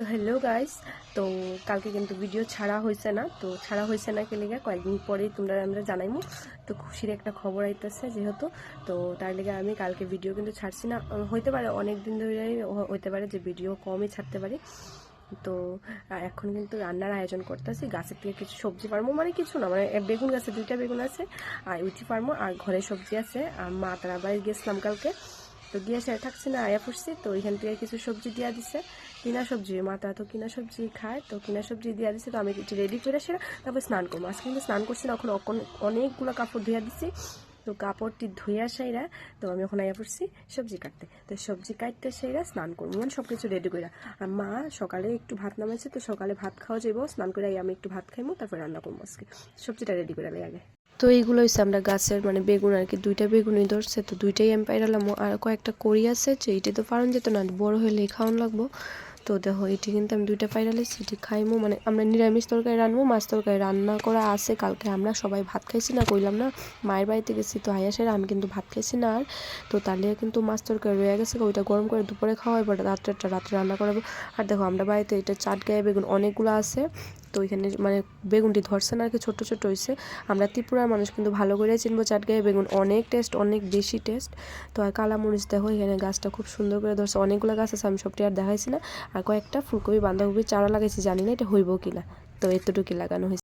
Hello guys, তো কালকে কিন্তু ভিডিও ছাড়া হয়েছে না। তো ছাড়া হয়েছে না কে লেগে কয়েকদিন পরেই তোমরা আমরা জানাইমু। তো খুশির একটা খবর আইতেছে যেহেতু, তো তার লেগে আমি কালকে ভিডিও কিন্তু ছাড়ছি না। হইতে পারে অনেক দিন ধরেই হইতে পারে যে ভিডিও কমই ছাড়তে পারি। তো এখন কিন্তু রান্নার আয়োজন করতেছি। গাছের থেকে কিছু সবজি পারবো, মানে কিছু না, মানে বেগুন গাছে 2টা বেগুন আছে আর উঠি পারবো, আর ঘরে সবজি আছে। আর মা তারা বাড়ি গেছিলাম কালকে, তো গিয়ে সে থাকছে না, আয়া পড়ছি। তো এখান থেকে কিছু সবজি দিয়া দিছে, কিনা সবজি, মাতা তো কিনা সবজি খায়, তো কিনা সবজি দিয়া দিছে। তো আমি একটু রেডি করে সেরা তারপর স্নান করবো। আজকে কিন্তু স্নান করছি না, এখন অনেকগুলো কাপড় ধুয়া দিছি। তো কাপড়টি ধুইয়া সাইরা তো আমি এখন আয়া পড়ছি সবজি কাটতে। তো সবজি কাটতে সাইরা স্নান করবো, মানে সব কিছু রেডি করে। আর মা সকালে একটু ভাত নামাইছে, তো সকালে ভাত খাওয়া যাবো, স্নান করে আমি একটু ভাত খাইবো, তারপর রান্না করবো। আজকে সবজিটা রেডি করে আগে। তো এইগুলো হচ্ছে আমরা গাছের মানে বেগুন আর কি, 2টা বেগুনই ধরছে, তো 2টাই আমি পাইরালাম। আর কয়েকটা করি আছে যে এইটা তো পারন যেত না, বড় হইলে খাওয়ান লাগবো। তো দেখো এটি কিন্তু আমি 2টা পাইরালাইছি, এটি খাইমো। মানে আমরা নিরামিষ তরকারি রানবো, মাছ তরকারি রান্না করা আছে। কালকে আমরা সবাই ভাত খাইছি না, কইলাম না মায়ের বাড়িতে গেছি, তো আয়াসের আমি কিন্তু ভাত খাইছি না। আর তো তাহলে কিন্তু মাছ তরকারি রয়ে গেছে, ওইটা গরম করে দুপুরে খাওয়া হয়, রাত্রে রান্না করাবো। আর দেখো আমরা বাড়িতে এটা চাটগাঁয়ে বেগুন অনেকগুলো আছে। তো এখানে মানে বেগুনটি ধরছে না আর কি, ছোট ছোট হয়েছে। আমরা ত্রিপুরার মানুষ কিন্তু ভালো করে চিনবো চাটগাঁয়ে বেগুন, অনেক টেস্ট, অনেক বেশি টেস্ট। তো আর কালামরিচ দেখো এখানে গাছটা খুব সুন্দর করে ধরছে, অনেকগুলো গাছ আছে, আমি সবটি আর দেখাইছি না। আর কয়েকটা ফুলকপি বাঁধাকপি চারা লাগাইছি, জানি না এটা হইব কিনা, তো এতটুকু লাগানো হয়েছে।